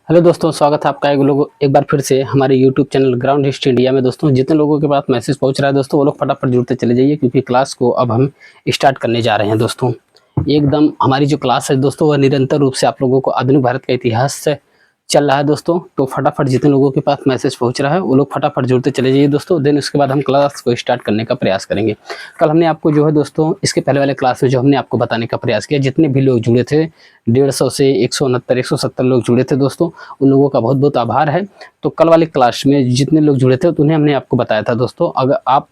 Hello दोस्तों, स्वागत है आपका एक बार फिर से हमारे YouTube channel ground history India में। दोस्तों, जितने लोगों के पास मैसेज पहुंच रहा है दोस्तों, वो लोग फटाफट जुड़ते चले जाइए, क्योंकि क्लास को अब हम स्टार्ट करने जा रहे हैं। दोस्तों, एकदम हमारी जो क्लास है दोस्तों, वह निरंतर रूप से आप लोगों को आधुनिक भारत का इतिहास से चल रहा है दोस्तों। तो फटाफट जितने लोगों के पास मैसेज पहुंच रहा है वो लोग फटाफट जुड़ते चले जाइए दोस्तों। देन उसके बाद हम क्लास को स्टार्ट करने का प्रयास करेंगे। कल हमने आपको जो है दोस्तों, इसके पहले वाले क्लास में जो हमने आपको बताने का प्रयास किया, जितने भी लोग जुड़े थे 150 से 169 170 लोग जुड़े थे दोस्तों, उन लोगों का बहुत बहुत आभार है। तो कल वाली क्लास में जितने लोग जुड़े थे तो उन्हें हमने आपको बताया था दोस्तों।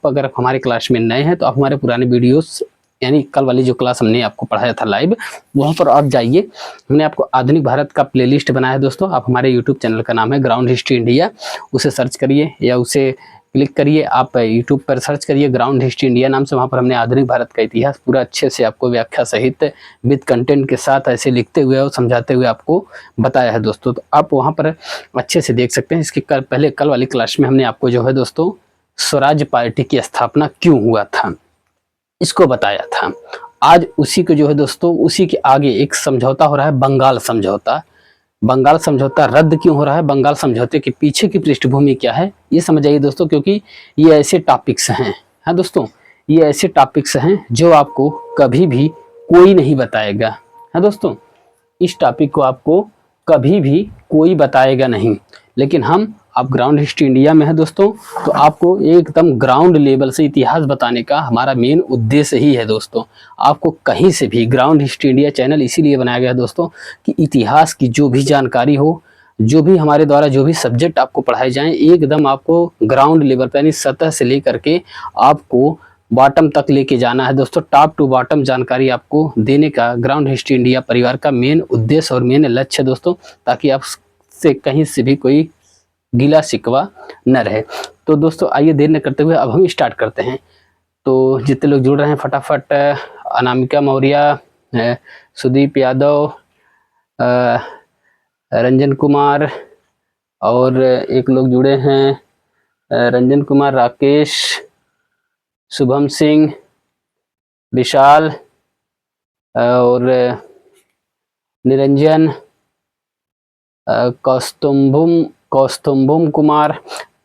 अगर हमारे क्लास में नए हैं तो आप हमारे पुराने वीडियोस, यानी कल वाली जो क्लास हमने आपको पढ़ाया था लाइव, वहाँ पर आप जाइए। हमने आपको आधुनिक भारत का प्लेलिस्ट बनाया है दोस्तों। आप हमारे यूट्यूब चैनल का नाम है ग्राउंड हिस्ट्री इंडिया, उसे सर्च करिए या उसे क्लिक करिए। आप यूट्यूब पर सर्च करिए ग्राउंड हिस्ट्री इंडिया नाम से। वहाँ पर हमने आधुनिक भारत का इतिहास पूरा अच्छे से आपको व्याख्या सहित विद कंटेंट के साथ ऐसे लिखते हुए और समझाते हुए आपको बताया है दोस्तों। तो आप वहाँ पर अच्छे से देख सकते हैं। इसके पहले कल वाली क्लास में हमने आपको जो है दोस्तों, स्वराज पार्टी की स्थापना क्यों हुआ था इसको बताया था। आज उसी को जो है दोस्तों, उसी के आगे एक समझौता हो रहा है, बंगाल समझौता। बंगाल समझौता रद्द क्यों हो रहा है, बंगाल समझौते के पीछे की पृष्ठभूमि क्या है, ये समझ आइए दोस्तों। क्योंकि ये ऐसे टॉपिक्स हैं, हाँ दोस्तों, ये ऐसे टॉपिक्स हैं जो आपको कभी भी कोई नहीं बताएगा। हाँ दोस्तों, इस टॉपिक को आपको कभी भी कोई बताएगा नहीं, लेकिन हम आप ग्राउंड हिस्ट्री इंडिया में है दोस्तों, तो आपको एकदम ग्राउंड लेवल से इतिहास बताने का हमारा मेन उद्देश्य ही है दोस्तों। आपको कहीं से भी, ग्राउंड हिस्ट्री इंडिया चैनल इसीलिए बनाया गया है दोस्तों कि इतिहास की जो भी जानकारी हो, जो भी हमारे द्वारा जो भी सब्जेक्ट आपको पढ़ाए जाएं, एकदम आपको ग्राउंड लेवल पर यानी सतह से लेकर के आपको बॉटम तक लेके जाना है दोस्तों। टॉप टू बॉटम जानकारी आपको देने का ग्राउंड हिस्ट्री इंडिया परिवार का मेन उद्देश्य और मेन लक्ष्य है दोस्तों, ताकि आप से कहीं से भी कोई गिला शिकवा न रहे। तो दोस्तों, आइए देर न करते हुए अब हम स्टार्ट करते हैं। तो जितने लोग जुड़ रहे हैं फटाफट, अनामिका मौर्य, सुदीप यादव, रंजन कुमार, और एक लोग जुड़े हैं रंजन कुमार, राकेश, शुभम सिंह, विशाल और निरंजन, कौस्तुम्भुम कुमार।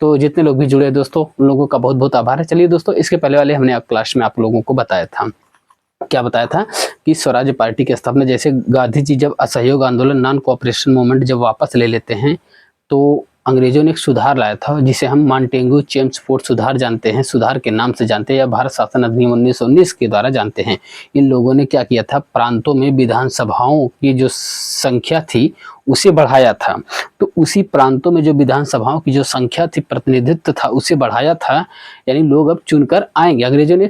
तो जितने लोग भी जुड़े दोस्तों, उन लोगों का बहुत बहुत आभार है। चलिए दोस्तों, इसके पहले वाले हमने क्लास में आप लोगों को बताया था, क्या बताया था कि स्वराज पार्टी की स्थापना, जैसे गांधी जी जब असहयोग आंदोलन, नॉन कोऑपरेशन मूवमेंट जब वापस ले लेते हैं, तो अंग्रेजों ने एक सुधार लाया था जिसे हम मॉन्टेगू चेम्सफोर्ड सुधार जानते हैं, सुधार के नाम से जानते हैं, या भारत शासन अधिनियम 1919 के द्वारा जानते हैं। इन लोगों ने क्या किया था, प्रांतों में विधानसभाओं की जो संख्या थी उसे बढ़ाया था। तो उसी प्रांतों में जो विधानसभाओं की जो संख्या थी, प्रतिनिधित्व था, उसे बढ़ाया था। यानी लोग अब चुनकर आएंगे। अंग्रेजों ने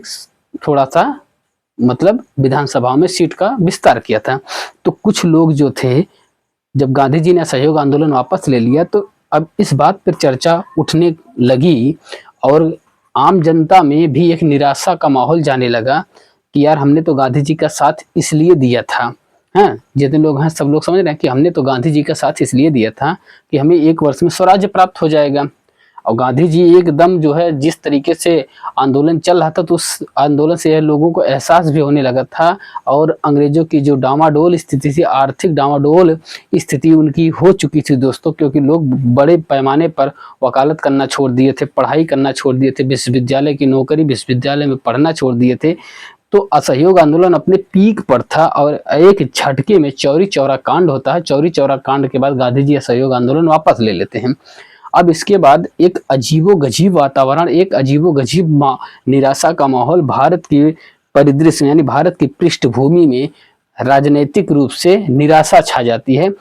थोड़ा सा मतलब विधानसभाओं में सीट का विस्तार किया था। तो कुछ लोग जो थे, जब गांधी जी ने असहयोग आंदोलन वापस ले लिया, तो अब इस बात पर चर्चा उठने लगी और आम जनता में भी एक निराशा का माहौल जाने लगा कि यार, हमने तो गांधी जी का साथ इसलिए दिया था, हाँ, जितने लोग हैं सब लोग समझ रहे हैं कि हमने तो गांधी जी का साथ इसलिए दिया था कि हमें 1 वर्ष में स्वराज्य प्राप्त हो जाएगा। और गांधी जी एकदम जो है, जिस तरीके से आंदोलन चल रहा था, तो उस आंदोलन से लोगों को एहसास भी होने लगा था। और अंग्रेजों की जो डामाडोल स्थिति थी, आर्थिक डामाडोल स्थिति उनकी हो चुकी थी दोस्तों, क्योंकि लोग बड़े पैमाने पर वकालत करना छोड़ दिए थे, पढ़ाई करना छोड़ दिए थे, विश्वविद्यालय की नौकरी, विश्वविद्यालय में पढ़ना छोड़ दिए थे। तो असहयोग आंदोलन अपने पीक पर था और एक झटके में चौरी चौरा कांड होता है। चौरी चौरा कांड के बाद गांधी जी असहयोग आंदोलन वापस ले लेते हैं। अब इसके बाद एक अजीबोगरीब वातावरण, एक अजीबोगरीब निराशा का माहौल भारत के परिदृश्य में, यानी भारत की पृष्ठभूमि में राजनीतिक रूप से निराशा छा जाती है।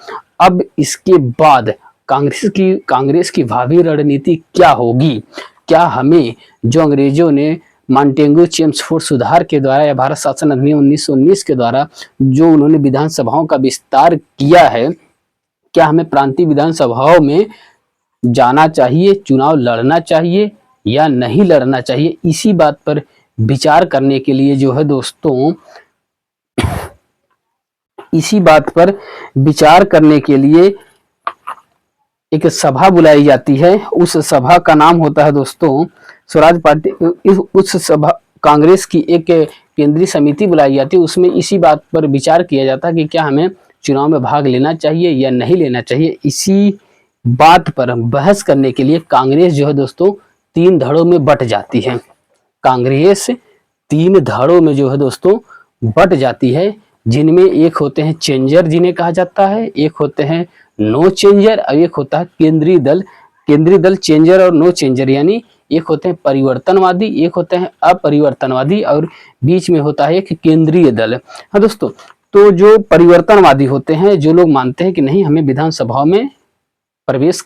अब इसके बाद कांग्रेस की भावी रणनीति क्या होगी? क्या हमें जो अंग्रेजों ने मॉन्टेगू चेम्सफोर्ड सुधार के द्वारा या भारत शासन अधिनियम 1919 के द्वारा जो उन्होंने विधानसभाओं का विस्तार किया है, क्या हमें प्रांतीय विधानसभाओं में जाना चाहिए, चुनाव लड़ना चाहिए या नहीं लड़ना चाहिए? इसी बात पर विचार करने के लिए जो है दोस्तों, इसी बात पर विचार करने के लिए एक सभा बुलाई जाती है। उस सभा का नाम होता है दोस्तों स्वराज पार्टी। उस सभा, कांग्रेस की एक केंद्रीय समिति बुलाई जाती है, उसमें इसी बात पर विचार किया जाता है कि क्या हमें चुनाव में भाग लेना चाहिए या नहीं लेना चाहिए, इसी बात पर बहस करने के लिए कांग्रेस जो है दोस्तों 3 धड़ों में बट जाती है। कांग्रेस 3 धड़ों में जो है दोस्तों बट जाती है, जिनमें एक होते हैं चेंजर जिन्हें कहा जाता है, एक होते हैं नो चेंजर और एक होता है केंद्रीय दल। केंद्रीय दल चेंजर और नो चेंजर, यानी एक होते हैं परिवर्तनवादी, एक होते हैं अपरिवर्तनवादी और बीच में होता है एक केंद्रीय दल। हाँ दोस्तों, तो जो परिवर्तनवादी होते हैं, जो लोग मानते हैं कि नहीं हमें विधानसभा में प्रवेश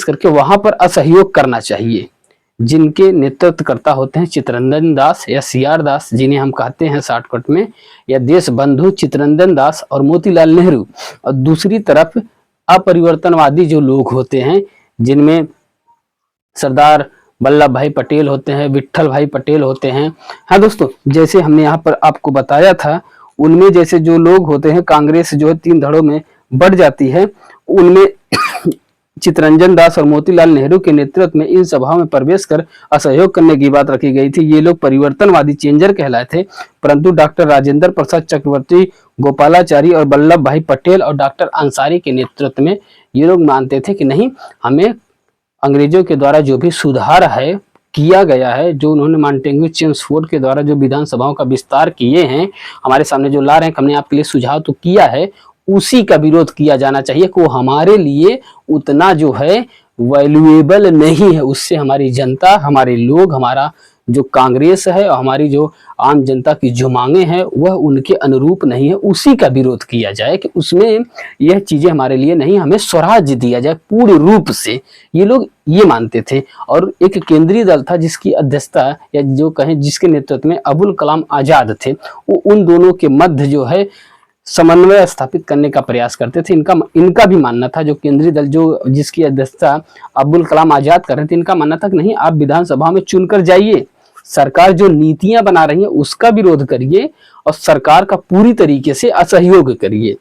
करके वहां पर असहयोग करना चाहिए, जिनके नेतृत्व करता होते हैं चित्तरंजन दास या सीआर दास जिन्हें हम कहते हैं शॉर्टकट में, या देश बंधु चित्तरंजन दास और मोतीलाल नेहरू। और दूसरी तरफ अपरिवर्तनवादी जो लोग होते हैं, जिनमें सरदार वल्लभ भाई पटेल होते हैं, विट्ठल भाई पटेल होते हैं। हाँ दोस्तों, जैसे हमने यहाँ पर आपको बताया था, उनमें जैसे जो लोग होते हैं, कांग्रेस जो है 3 धड़ों में बढ़ जाती है, उनमें चित्तरंजन दास और मोतीलाल नेहरू के नेतृत्व में इन सभाओं में प्रवेश कर असहयोग करने की बात रखी गई थी। ये लोग परिवर्तनवादी चेंजर कहलाए थे, परंतु डॉक्टर राजेंद्र प्रसाद चक्रवर्ती, गोपालाचारी और वल्लभ भाई पटेल और डॉक्टर अंसारी के नेतृत्व में ये लोग मानते थे कि नहीं, हमें अंग्रेजों के द्वारा जो भी सुधार है किया गया है, जो उन्होंने मॉन्टेग्यू चेम्सफोर्ड के द्वारा जो विधानसभाओं का विस्तार किए हैं, हमारे सामने जो ला रहे हैं, हमने आपके लिए सुझाव तो किया है, उसी का विरोध किया जाना चाहिए कि वो हमारे लिए उतना जो है वैल्यूएबल नहीं है। उससे हमारी जनता, हमारे लोग, हमारा जो कांग्रेस है और हमारी जो आम जनता की जो मांगे हैं वह उनके अनुरूप नहीं है। उसी का विरोध किया जाए कि उसमें यह चीजें हमारे लिए नहीं, हमें स्वराज्य दिया जाए पूर्ण रूप से। ये लोग ये मानते थे। और एक केंद्रीय दल था जिसकी अध्यक्षता या जो कहें जिसके नेतृत्व में अबुल कलाम आजाद थे, वो उन दोनों के मध्य जो है समन्वय स्थापित करने का प्रयास करते थे। इनका भी मानना था, जो केंद्रीय दल जो जिसकी अध्यक्षता अबुल कलाम आजाद कर रहे थे, इनका मानना था कि नहीं, आप विधानसभा में चुनकर जाइए, सरकार जो नीतियां बना रही है उसका विरोध करिए और सरकार का पूरी तरीके से असहयोग करिए।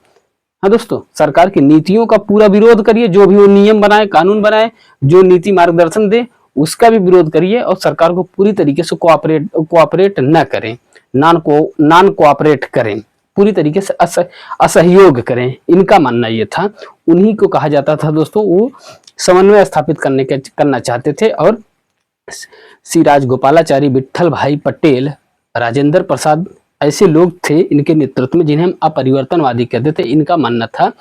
हाँ दोस्तों, सरकार की नीतियों का पूरा विरोध करिए, जो भी वो नियम बनाए, कानून बनाए, जो नीति मार्गदर्शन दे उसका भी विरोध करिए और सरकार को पूरी तरीके से कोऑपरेट न करें, नॉन कोऑपरेट करें, पूरी तरीके से असहयोग करें। इनका मानना ये था। उन्हीं को कहा जाता था दोस्तों, वो समन्वय स्थापित करना चाहते थे। और सी राजगोपालाचारी, विट्ठल भाई पटेल, राजेंद्र प्रसाद ऐसे लोग थे इनके नेतृत्व में, जिन्हें हम अपरिवर्तनवादी कहते थे। इनका मानना था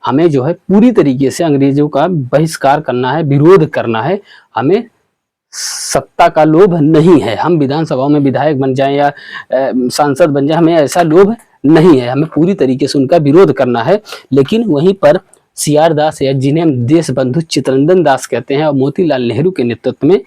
हमें जो है पूरी तरीके से अंग्रेजों का बहिष्कार करना है, विरोध करना है, हमें सत्ता का लोभ नहीं है, हम विधानसभाओं में विधायक बन जाएं या सांसद बन जाएं, हमें ऐसा लोभ नहीं है, हमें पूरी तरीके से उनका विरोध करना है। लेकिन वहीं पर सीआर दास या जिन्हें हम देश बंधु चित्तरंजन दास कहते हैं और मोतीलाल नेहरू के नेतृत्व में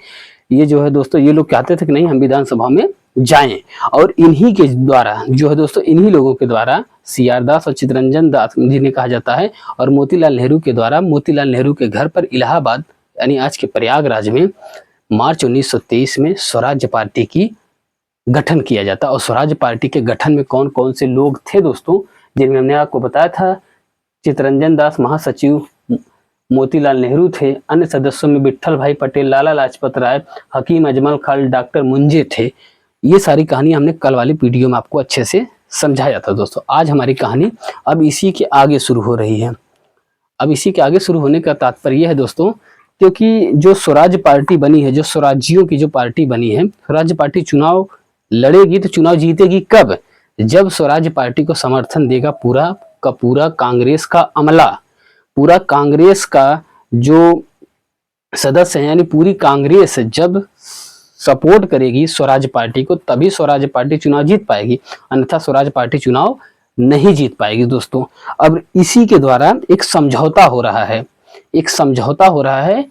ये जो है दोस्तों, ये लोग कहते थे कि नहीं, हम विधानसभा में जाएं। और इन्हीं के द्वारा जो है दोस्तों, इन्हीं लोगों के द्वारा सीआर दास और चित्तरंजन दास जिन्हें कहा जाता है और मोतीलाल नेहरू के द्वारा मोतीलाल नेहरू के घर पर इलाहाबाद यानी आज के प्रयागराज में मार्च 1923 में स्वराज्य पार्टी की गठन किया जाता। और स्वराज्य पार्टी के गठन में कौन कौन से लोग थे दोस्तों, जिनमें हमने आपको बताया था, चित्तरंजन दास महासचिव, मोतीलाल नेहरू थे, अन्य सदस्यों में विट्ठल भाई पटेल, लाला लाजपत राय, हकीम अजमल खान, डॉक्टर मुंजे थे। ये सारी कहानी हमने कल वाली वीडियो में आपको अच्छे से समझाया था दोस्तों। आज हमारी कहानी अब इसी के आगे शुरू हो रही है। अब इसी के आगे शुरू होने का तात्पर्य है दोस्तों, क्योंकि जो स्वराज्य पार्टी बनी है, जो स्वराज्यों की जो पार्टी बनी है, स्वराज्य पार्टी चुनाव लड़ेगी तो चुनाव जीतेगी कब? जब स्वराज्य पार्टी को समर्थन देगा पूरा का पूरा कांग्रेस का अमला, पूरा कांग्रेस का जो सदस्य है, यानी पूरी कांग्रेस जब सपोर्ट करेगी स्वराज्य पार्टी को, तभी स्वराज्य पार्टी चुनाव जीत पाएगी, अन्यथा स्वराज्य पार्टी चुनाव नहीं जीत पाएगी दोस्तों। अब इसी के द्वारा एक समझौता हो रहा है, एक समझौता हो रहा है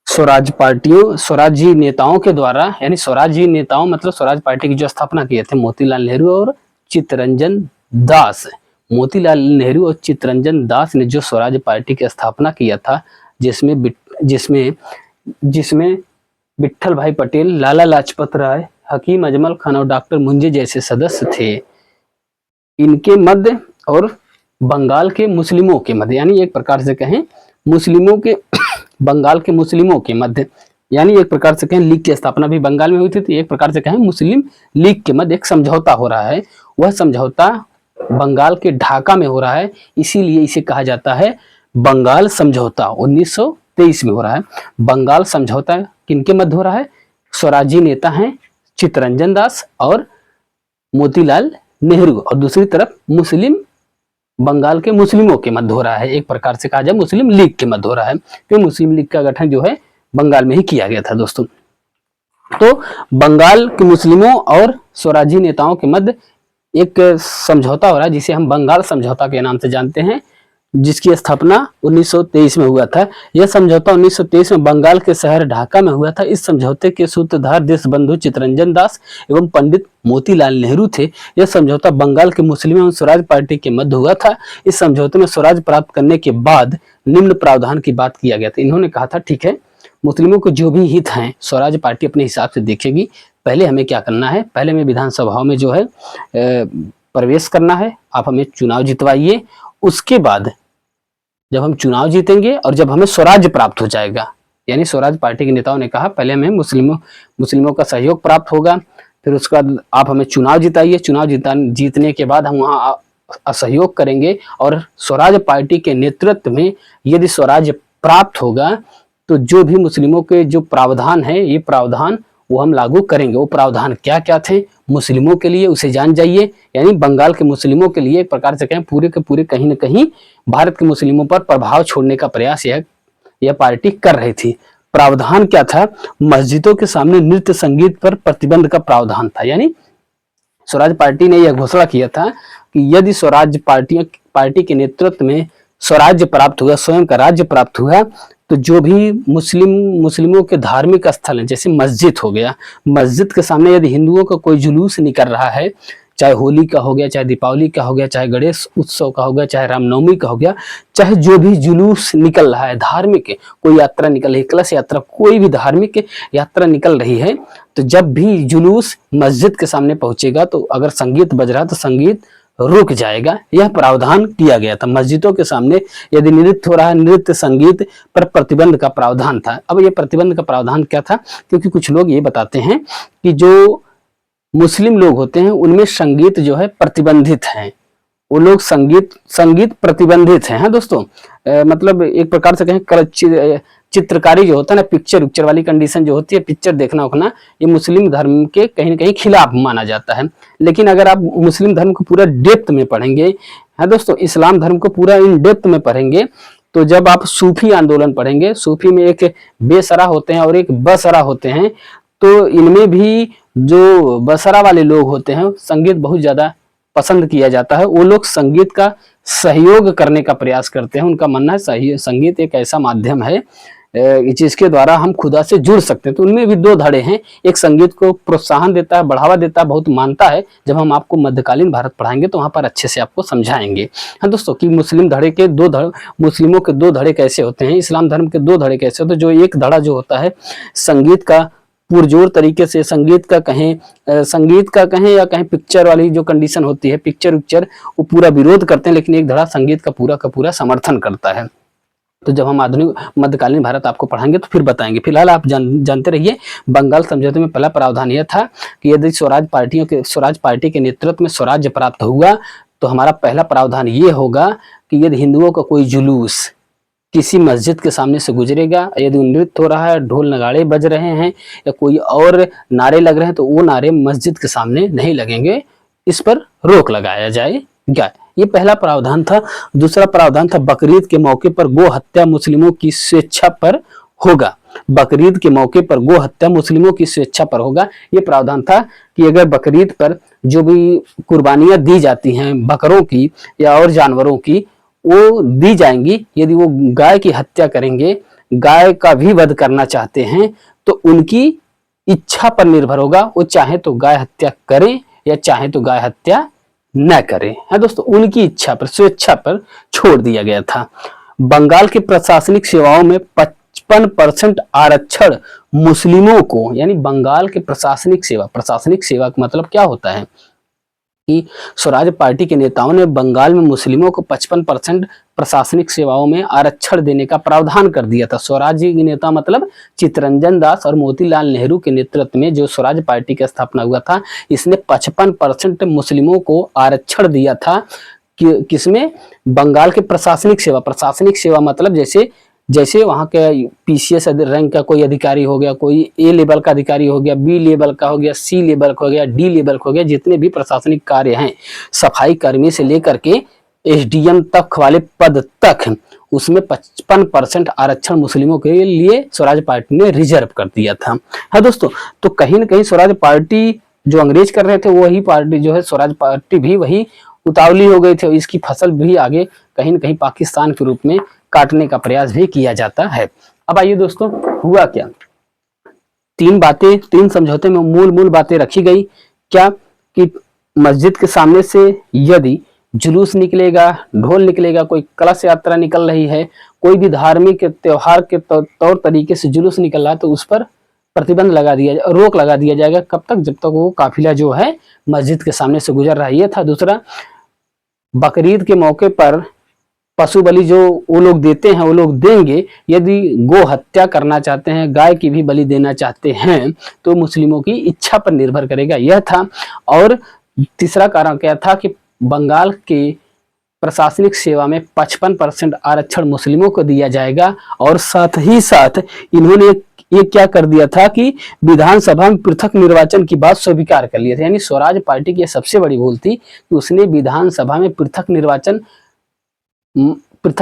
स्वराज्य पार्टियों, स्वराज्य नेताओं के द्वारा, यानी स्वराज्य नेताओं मतलब स्वराज्य पार्टी की जो स्थापना किए थे मोतीलाल नेहरू और चित्तरंजन दास। मोतीलाल नेहरू और चित्तरंजन दास ने जो स्वराज्य पार्टी की स्थापना किया था, जिसमें विट्ठल भाई पटेल, लाला लाजपत राय, हकीम अजमल खान और डॉक्टर मुंजे जैसे सदस्य थे, इनके मध्य और बंगाल के मुस्लिमों के मध्य, यानी एक प्रकार से कहें मुस्लिमों के बंगाल के मुस्लिमों के मध्य, यानी एक प्रकार से कहें लीग की स्थापना भी बंगाल में हुई थी, तो एक प्रकार से कहें मुस्लिम लीग के मध्य एक समझौता हो रहा है। वह समझौता बंगाल के ढाका में हो रहा है, इसीलिए इसे कहा जाता है बंगाल समझौता। 1923 में हो रहा है। बंगाल समझौता किनके मध्य हो रहा है? स्वराजी नेता हैं चित्तरंजन दास और मोतीलाल नेहरू, और दूसरी तरफ मुस्लिम, बंगाल के मुस्लिमों के मध्य हो रहा है। एक प्रकार से कहा जाए मुस्लिम लीग के मध्य हो रहा है, क्योंकि मुस्लिम लीग का गठन जो है बंगाल में ही किया गया था दोस्तों। तो बंगाल के मुस्लिमों और स्वराजी नेताओं के मध्य एक समझौता हो रहा है, जिसे हम बंगाल समझौता के नाम से जानते हैं, जिसकी स्थापना 1923 में हुआ था। यह समझौता 1923 में बंगाल के शहर ढाका में हुआ था। इस समझौते के सूत्रधार देशबंधु चित्तरंजन दास एवं पंडित मोतीलाल नेहरू थे। यह समझौता बंगाल के मुस्लिम एवं स्वराज पार्टी के मध्य हुआ था। इस समझौते में स्वराज प्राप्त करने के बाद निम्न प्रावधान की बात किया गया था। इन्होंने कहा था ठीक है, मुस्लिमों को जो भी हित हैं स्वराज पार्टी अपने हिसाब से देखेगी। पहले हमें क्या करना है? पहले हमें विधानसभाओं में जो है प्रवेश करना है, आप हमें चुनाव जितवाइए। उसके बाद जब हम चुनाव जीतेंगे और जब हमें स्वराज प्राप्त हो जाएगा, यानी स्वराज पार्टी के नेताओं ने कहा पहले हमें मुस्लिमों का सहयोग प्राप्त होगा, फिर उसके बाद आप हमें चुनाव जिताइए। चुनाव जीतने के बाद हम वहाँ असहयोग करेंगे और स्वराज पार्टी के नेतृत्व में यदि स्वराज प्राप्त होगा तो जो भी मुस्लिमों के जो प्रावधान है, ये प्रावधान वो हम लागू करेंगे। वो प्रावधान क्या क्या थे मुस्लिमों के लिए, उसे जान जाइए। यानी बंगाल के मुस्लिमों के लिए एक प्रकार से कहें पूरे के पूरे कहीं न कहीं भारत के मुस्लिमों पर प्रभाव छोड़ने का प्रयास यह पार्टी कर रही थी। प्रावधान क्या था? मस्जिदों के सामने नृत्य संगीत पर प्रतिबंध का प्रावधान था। यानी स्वराज पार्टी ने यह घोषणा किया था कि यदि स्वराज पार्टी के नेतृत्व में स्वराज्य प्राप्त हुआ, स्वयं का राज्य प्राप्त हुआ, तो जो भी मुस्लिमों के धार्मिक स्थल हैं, जैसे मस्जिद हो गया, मस्जिद के सामने यदि हिंदुओं का कोई जुलूस निकल रहा है, चाहे होली का हो गया, चाहे दीपावली का हो गया, चाहे गणेश उत्सव का हो गया, चाहे रामनवमी का हो गया, चाहे जो भी जुलूस निकल रहा है धार्मिक, कोई यात्रा निकल रही है, कलश यात्रा, कोई भी धार्मिक यात्रा निकल रही है, तो जब भी जुलूस मस्जिद के सामने पहुंचेगा तो अगर संगीत बज रहा तो संगीत रुक जाएगा। यह प्रावधान किया गया था। मस्जिदों के सामने यदि नृत्य हो रहा है, नृत्य संगीत पर प्रतिबंध का प्रावधान था। अब यह प्रतिबंध का प्रावधान क्या था? क्योंकि कुछ लोग ये बताते हैं कि जो मुस्लिम लोग होते हैं उनमें संगीत जो है प्रतिबंधित है, वो लोग संगीत प्रतिबंधित है दोस्तों। मतलब एक प्रकार से कहें चित्रकारी जो होता है ना, पिक्चर वाली कंडीशन जो होती है, पिक्चर देखना होना, ये मुस्लिम धर्म के कहीं न कहीं खिलाफ माना जाता है। लेकिन अगर आप मुस्लिम धर्म को पूरा डेप्थ में पढ़ेंगे, है दोस्तों, इस्लाम धर्म को पूरा इन डेप्थ में पढ़ेंगे, तो जब आप सूफी आंदोलन पढ़ेंगे, सूफी में एक बेसरा होते हैं और एक बसरा होते हैं, तो इनमें भी जो बसरा वाले लोग होते हैं, संगीत बहुत ज्यादा पसंद किया जाता है। वो लोग संगीत का सहयोग करने का प्रयास करते हैं। उनका मानना है संगीत एक ऐसा माध्यम है जिसके द्वारा हम खुदा से जुड़ सकते हैं। तो उनमें भी दो धड़े हैं, एक संगीत को प्रोत्साहन देता है, बढ़ावा देता है, बहुत मानता है। जब हम आपको मध्यकालीन भारत पढ़ाएंगे तो वहां पर अच्छे से आपको समझाएंगे। हाँ दोस्तों, कि मुस्लिमों के दो धड़े कैसे होते हैं, इस्लाम धर्म के दो धड़े कैसे होते हैं। जो एक धड़ा जो होता है संगीत का पुरजोर तरीके से, संगीत का कहें या कहें पिक्चर वाली जो कंडीशन होती है, पिक्चर वो पूरा विरोध करते हैं, लेकिन एक धड़ा संगीत का पूरा समर्थन करता है। तो जब हम आधुनिक मध्यकालीन भारत आपको पढ़ाएंगे तो फिर बताएंगे। फिलहाल आप जानते रहिए, बंगाल समझौते में पहला प्रावधान यह था कि यदि स्वराज पार्टी के नेतृत्व में स्वराज्य प्राप्त हुआ तो हमारा पहला प्रावधान ये होगा कि यदि हिंदुओं का कोई जुलूस किसी मस्जिद के सामने से गुजरेगा, यदि नृत्य हो रहा है, ढोल नगाड़े बज रहे हैं या कोई और नारे लग रहे हैं, तो वो नारे मस्जिद के सामने नहीं लगेंगे, इस पर रोक लगाया जाएगा। ये पहला प्रावधान था। दूसरा प्रावधान था बकरीद के मौके पर गो हत्या मुस्लिमों की स्वेच्छा पर होगा। बकरीद के मौके पर गो हत्या मुस्लिमों की स्वेच्छा पर होगा। ये प्रावधान था कि अगर बकरीद पर जो भी कुर्बानियां दी जाती हैं बकरों की या और जानवरों की, वो दी जाएंगी। यदि वो गाय की हत्या करेंगे, गाय का भी वध करना चाहते हैं, तो उनकी इच्छा पर निर्भर होगा। वो चाहे तो गाय हत्या करें या चाहे तो गाय हत्या न करें, है दोस्तों, उनकी इच्छा पर, स्वेच्छा पर छोड़ दिया गया था। बंगाल की प्रशासनिक सेवाओं में 55% आरक्षण मुस्लिमों को, यानी बंगाल के प्रशासनिक सेवा का मतलब क्या होता है कि स्वराज पार्टी के नेताओं ने बंगाल में मुस्लिमों को 55% प्रशासनिक सेवाओं में आरक्षण देने का प्रावधान कर दिया था। स्वराज के नेता मतलब चित्तरंजन दास और मोतीलाल नेहरू के नेतृत्व में जो स्वराज पार्टी की स्थापना हुआ था, इसने 55% मुस्लिमों को आरक्षण दिया था। किसमें? बंगाल के प्रशासनिक सेवा मतलब जैसे वहाँ के पीसीएस रैंक का कोई अधिकारी हो गया, कोई ए लेवल का अधिकारी हो गया, बी लेवल का हो गया, सी लेवल का हो गया, डी लेवल का हो गया, जितने भी प्रशासनिक कार्य हैं, सफाई कर्मी से लेकर के एसडीएम तक वाले पद तक, उसमें 55% आरक्षण मुस्लिमों के लिए स्वराज पार्टी ने रिजर्व कर दिया था। हाँ दोस्तों, तो कहीं ना कहीं स्वराज पार्टी जो अंग्रेज कर रहे थे, वही पार्टी जो है स्वराज पार्टी भी वही उतावली हो गई थी। इसकी फसल भी आगे कहीं ना कहीं पाकिस्तान के रूप में काटने का प्रयास भी किया जाता है। अब आइए दोस्तों, हुआ क्या? तीन समझौते में मूल बातें रखी गई। क्या? कि मस्जिद के सामने से यदि जुलूस निकलेगा, ढोल निकलेगा, कोई कलश यात्रा निकल रही है, कोई भी धार्मिक त्योहार के तौर तरीके से जुलूस निकल रहा है, तो उस पर प्रतिबंध लगा दिया, रोक लगा दिया जाएगा। कब तक? जब तक वो काफिला जो है मस्जिद के सामने से गुजर रहा है। ये था। दूसरा, बकरीद के मौके पर पशु बलि जो वो लोग देते हैं, वो लोग देंगे। यदि गो हत्या करना चाहते हैं, गाय की भी बलि देना चाहते हैं, तो मुस्लिमों की इच्छा पर निर्भर करेगा। यह था। और तीसरा कारण क्या था? कि बंगाल के प्रशासनिक सेवा में 55% आरक्षण मुस्लिमों को दिया जाएगा। और साथ ही साथ इन्होंने ये क्या कर दिया था कि विधानसभा में पृथक निर्वाचन की बात स्वीकार कर लिया था। यानी स्वराज पार्टी की सबसे बड़ी भूल थी कि उसने विधानसभा में पृथक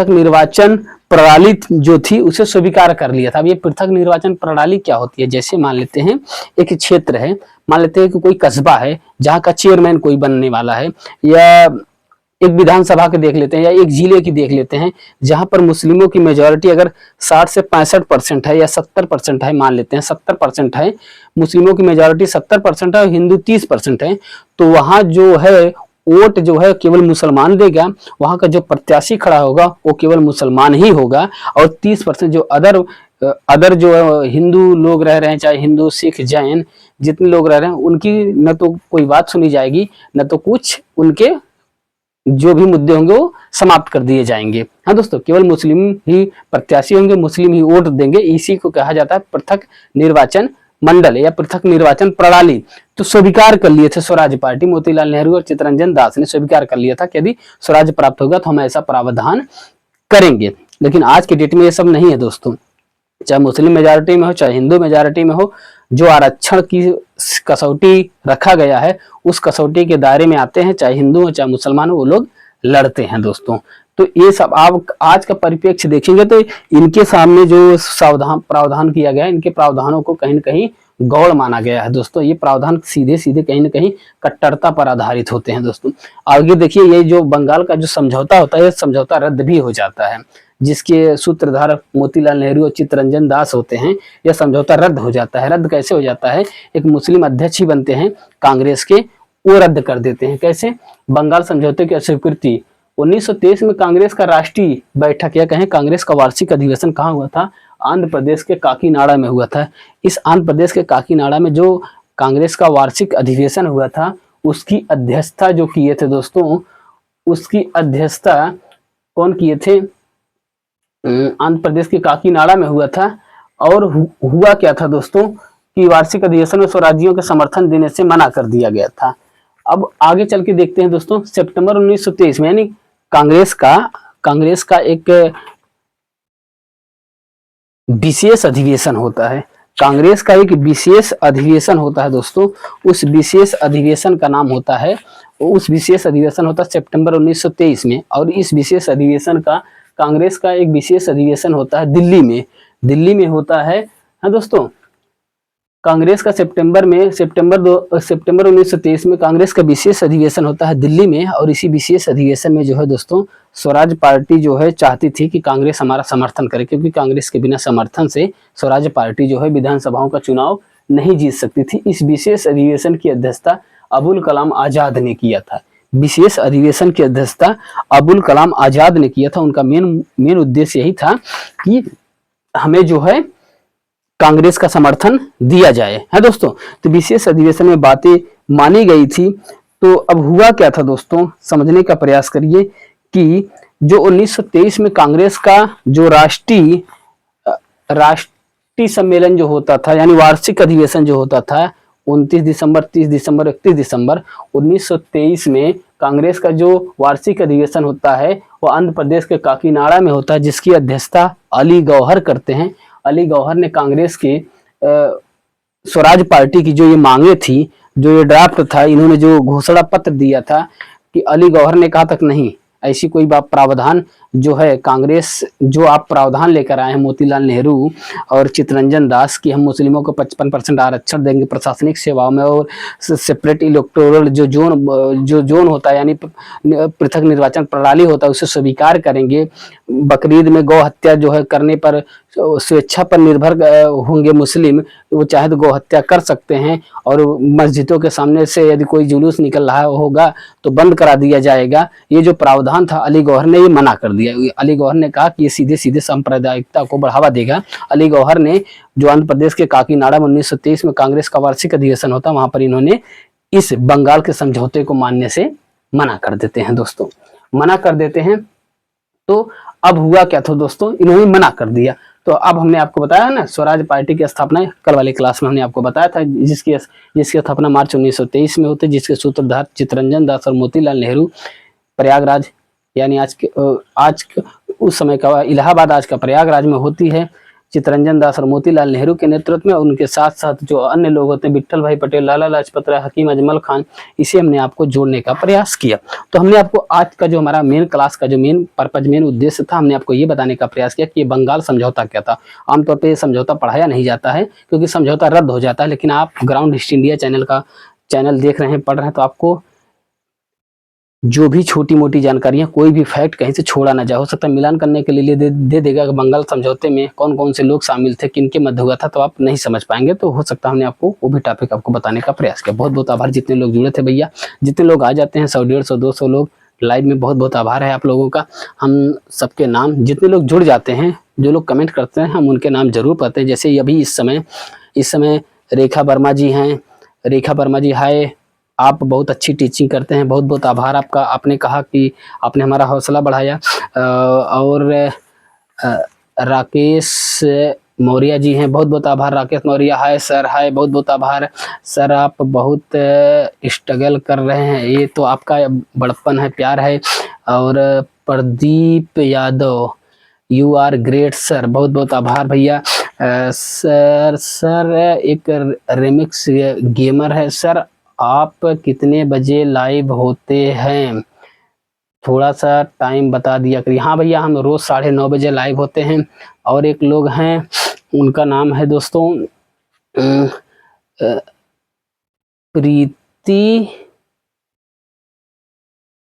निर्वाचन प्रणाली जो थी उसे स्वीकार कर लिया था। अब ये पृथक निर्वाचन प्रणाली क्या होती है? जैसे मान लेते हैं एक क्षेत्र है, मान लेते हैं कि कोई कस्बा है जहाँ का चेयरमैन कोई बनने वाला है, या एक विधानसभा के देख लेते हैं, या एक जिले की देख लेते हैं जहां पर मुस्लिमों की मेजोरिटी अगर 60 से 65% है या 70% है, मान लेते हैं 70% है, मुस्लिमों की मेजोरिटी 70% है और हिंदू 30% है, तो वहां जो है वोट जो है केवल मुसलमान देगा। वहां का जो प्रत्याशी खड़ा होगा वो केवल मुसलमान ही होगा। और 30% जो अदर जो हिंदू लोग रह रहे हैं, चाहे हिंदू, सिख, जैन जितने लोग रह रहे हैं, उनकी न तो कोई बात सुनी जाएगी, न तो कुछ उनके जो भी मुद्दे होंगे वो समाप्त कर दिए जाएंगे। हाँ दोस्तों, केवल मुस्लिम ही प्रत्याशी होंगे, मुस्लिम ही वोट देंगे। इसी को कहा जाता है पृथक निर्वाचन मंडल या पृथक निर्वाचन प्रणाली। तो स्वीकार कर लिए थे स्वराज पार्टी, मोतीलाल नेहरू और चित्तरंजन दास ने स्वीकार कर लिया था कि यदि स्वराज प्राप्त होगा तो हम ऐसा प्रावधान करेंगे। लेकिन आज के डेट में ये सब नहीं है दोस्तों। चाहे मुस्लिम मेजॉरिटी में हो, चाहे हिंदू मेजॉरिटी में हो, जो आरक्षण की कसौटी रखा गया है उस कसौटी के दायरे में आते हैं, चाहे हिंदू हो चाहे मुसलमान हो, वो लोग लड़ते हैं दोस्तों। तो ये सब आप आज का परिप्रेक्ष्य देखेंगे तो इनके सामने जो प्रावधान किया गया है, इनके प्रावधानों को कहीं न कहीं गौड़ माना गया है दोस्तों। ये प्रावधान सीधे सीधे कहीं न कहीं कट्टरता पर आधारित होते हैं दोस्तों। आगे देखिए, ये जो बंगाल का जो समझौता होता है, ये समझौता रद्द भी हो जाता है। जिसके सूत्रधार मोतीलाल नेहरू और चित्तरंजन दास होते हैं, यह समझौता रद्द हो जाता है। रद्द कैसे हो जाता है? एक मुस्लिम अध्यक्ष ही बनते हैं कांग्रेस के, वो रद्द कर देते हैं। कैसे? बंगाल समझौते की अस्वीकृति। 1923 में कांग्रेस का राष्ट्रीय बैठक या कहें कांग्रेस का वार्षिक अधिवेशन कहाँ हुआ था? आंध्र प्रदेश के काकीनाडा में हुआ था। इस आंध्र प्रदेश के काकीनाडा में जो कांग्रेस का वार्षिक अधिवेशन हुआ था, उसकी अध्यक्षता जो किए थे दोस्तों, उसकी अध्यक्षता कौन किए थे? आंध्र प्रदेश के काकीनाडा में हुआ था। और हुआ क्या था दोस्तों कि वार्षिक अधिवेशन में स्वराज्यों के समर्थन देने से मना कर दिया गया था। अब आगे चल के देखते हैं दोस्तों, सितंबर 1923 में, यानी कांग्रेस का एक विशेष अधिवेशन होता है। कांग्रेस का एक विशेष अधिवेशन होता है दोस्तों। उस विशेष अधिवेशन का नाम होता है, सितंबर 1923 में। और इस विशेष अधिवेशन का, कांग्रेस का एक विशेष अधिवेशन होता है दिल्ली में होता है। हाँ दोस्तों, कांग्रेस का सितंबर 1923 में कांग्रेस का विशेष अधिवेशन होता है दिल्ली में। और इसी विशेष अधिवेशन में जो है दोस्तों, स्वराज पार्टी जो है चाहती थी कि कांग्रेस हमारा समर्थन करे, क्योंकि कांग्रेस के बिना समर्थन से स्वराज पार्टी जो है विधानसभाओं का चुनाव नहीं जीत सकती थी। इस विशेष अधिवेशन की अध्यक्षता अबुल कलाम आजाद ने किया था। विशेष अधिवेशन की अध्यक्षता अबुल कलाम आजाद ने किया था। उनका मेन उद्देश्य यही था कि हमें जो है कांग्रेस का समर्थन दिया जाए। है दोस्तों, तो विशेष अधिवेशन में बातें मानी गई थी। तो अब हुआ क्या था दोस्तों, समझने का प्रयास करिए कि जो 1923 में कांग्रेस का जो राष्ट्रीय सम्मेलन जो होता था, यानी वार्षिक अधिवेशन जो होता था 29 दिसंबर, 30 दिसंबर, 31 दिसंबर 1923 में कांग्रेस का जो वार्षिक अधिवेशन होता है वो आंध्र प्रदेश के काकीनाडा में होता है, जिसकी अध्यक्षता अली गौहर करते हैं। अली गौहर ने कांग्रेस के स्वराज पार्टी की जो ये मांगे थी, जो ये ड्राफ्ट था, इन्होंने जो घोषणा पत्र दिया था कि अली गौहर ने कहा तक नहीं, ऐसी कोई बात प्रावधान जो है कांग्रेस जो आप प्रावधान लेकर आए हैं मोतीलाल नेहरू और चित्तरंजन दास की, हम मुस्लिमों को 55% आरक्षण देंगे प्रशासनिक सेवाओं में और सेपरेट इलेक्टोरल जो जोन होता है, यानी पृथक निर्वाचन प्रणाली होता है, उसे स्वीकार करेंगे। बकरीद में गौ हत्या जो है करने पर स्वेच्छा पर निर्भर होंगे मुस्लिम, वो चाहे तो गौ हत्या कर सकते हैं, और मस्जिदों के सामने से यदि कोई जुलूस निकल रहा होगा तो बंद करा दिया जाएगा। ये जो प्रावधान था अली गौहर ने ये मना कर दिया। अली गौहर ने कहा कि ये सीधे सीधे सांप्रदायिकता को बढ़ावा देगा। अली गौहर ने जो आंध्र प्रदेश के काकीनाडा में 1923 में कांग्रेस का वार्षिक अधिवेशन होता, वहां पर इन्होंने इस बंगाल के समझौते को मानने से मना कर देते हैं दोस्तों, मना कर देते हैं। तो अब हुआ क्या था दोस्तों, इन्होंने मना कर दिया। तो अब हमने आपको बताया ना स्वराज पार्टी की स्थापना कल वाली क्लास में हमने आपको बताया था, जिसकी स्थापना मार्च 1923 में होती है, जिसके सूत्रधार चित्तरंजन दास और मोतीलाल नेहरू प्रयागराज, यानी उस समय का इलाहाबाद आज का प्रयागराज में होती है। चित्तरंजन दास और मोतीलाल नेहरू के नेतृत्व में, उनके साथ साथ जो अन्य लोग होते हैं विट्ठल भाई पटेल, लाला लाजपत राय, हकीम अजमल खान, इसे हमने आपको जोड़ने का प्रयास किया। तो हमने आपको आज का जो हमारा मेन क्लास का जो मेन पर्पज, मेन उद्देश्य था, हमने आपको ये बताने का प्रयास किया कि ये बंगाल समझौता क्या था। आमतौर पर यह समझौता पढ़ाया नहीं जाता है क्योंकि समझौता रद्द हो जाता है, लेकिन आप ग्राउंड हिस्ट्री इंडिया चैनल देख रहे हैं, पढ़ रहे हैं, तो आपको जो भी छोटी मोटी जानकारियां, कोई भी फैक्ट कहीं से छोड़ा ना जाए, हो सकता है मिलान करने के लिए दे देगा कि बंगाल समझौते में कौन कौन से लोग शामिल थे, किनके मध्य हुआ था, तो आप नहीं समझ पाएंगे। तो हो सकता है हमने आपको वो भी टॉपिक आपको बताने का प्रयास किया। बहुत बहुत आभार जितने लोग जुड़े थे भैया, जितने लोग आ जाते हैं 100, 150, 200 लोग लाइव में, बहुत बहुत आभार है आप लोगों का। हम सबके नाम, जितने लोग जुड़ जाते हैं, जो लोग कमेंट करते हैं, हम उनके नाम जरूर पढ़ते हैं। जैसे अभी इस समय रेखा वर्मा जी हैं। रेखा वर्मा जी हाय, आप बहुत अच्छी टीचिंग करते हैं, बहुत बहुत आभार आपका। आपने कहा कि आपने हमारा हौसला बढ़ाया। और राकेश मौर्य जी हैं, बहुत बहुत आभार राकेश मौर्य। हाय सर, हाय, बहुत बहुत आभार सर, आप बहुत स्ट्रगल कर रहे हैं, ये तो आपका बड़प्पन है, प्यार है। और Pradeep Yadav, you are great sir, बहुत बहुत आभार भैया। सर एक रिमिक्स गेमर है सर, आप कितने बजे लाइव होते हैं, थोड़ा सा टाइम बता दिया करिए। हाँ भैया, हम रोज़ 9:30 बजे लाइव होते हैं। और एक लोग हैं, उनका नाम है दोस्तों प्रीति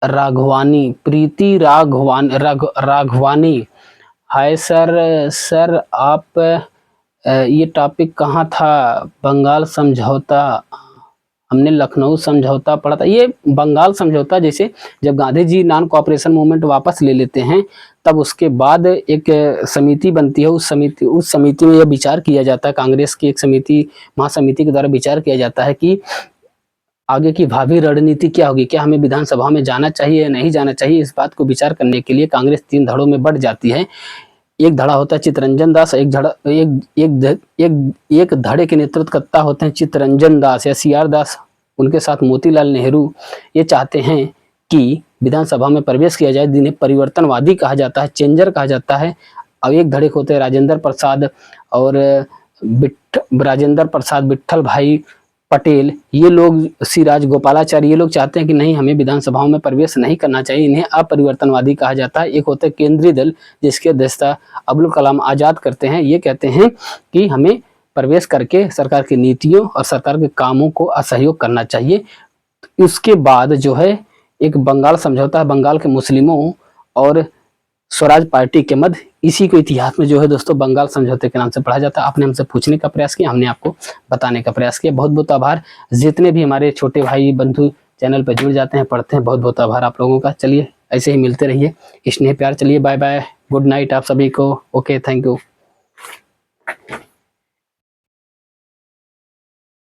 राघवानी। हाय सर आप ये टॉपिक कहाँ था, बंगाल समझौता, हमने लखनऊ समझौता पढ़ा था। ये बंगाल समझौता, जैसे जब Gandhi ji non cooperation movement वापस ले लेते हैं, तब उसके बाद एक समिति बनती है। उस समिति में यह विचार किया जाता है, कांग्रेस की एक समिति, महासमिति के द्वारा विचार किया जाता है कि आगे की भावी रणनीति क्या होगी, क्या हमें विधानसभा में जाना चाहिए या नहीं जाना चाहिए। इस बात को विचार करने के लिए कांग्रेस 3 धड़ों में बढ़ जाती है। एक धड़ा होता है चित्तरंजन दास, एक धड़े के नेतृत्वकर्ता होते हैं चित्तरंजन दास या सीआर दास, उनके साथ मोतीलाल नेहरू। ये चाहते हैं कि विधानसभा में प्रवेश किया जाए, जिन्हें परिवर्तनवादी कहा जाता है, चेंजर कहा जाता है। अब एक धड़े होते हैं राजेंद्र प्रसाद और राजेंद्र प्रसाद, विट्ठल भाई पटेल, ये लोग, सी राजगोपालाचारी, ये लोग चाहते हैं कि नहीं, हमें विधानसभाओं में प्रवेश नहीं करना चाहिए, इन्हें अपरिवर्तनवादी कहा जाता है। एक होते हैं केंद्रीय दल, जिसके अध्यक्षता अब्दुल कलाम आज़ाद करते हैं। ये कहते हैं कि हमें प्रवेश करके सरकार की नीतियों और सरकार के कामों को असहयोग करना चाहिए। उसके बाद जो है एक बंगाल समझौता है, बंगाल के मुस्लिमों और स्वराज पार्टी के मध्य। इसी को इतिहास में जो है दोस्तों बंगाल समझौते के नाम से पढ़ा जाता है। आपने हमसे पूछने का प्रयास किया, हमने आपको बताने का प्रयास किया। बहुत बहुत आभार जितने भी हमारे छोटे भाई बंधु चैनल पर जुड़ जाते हैं, पढ़ते हैं, बहुत बहुत आभार आप लोगों का। चलिए ऐसे ही मिलते रहिए, स्नेह प्यार। चलिए बाय बाय, गुड नाइट आप सभी को। Okay, thank you.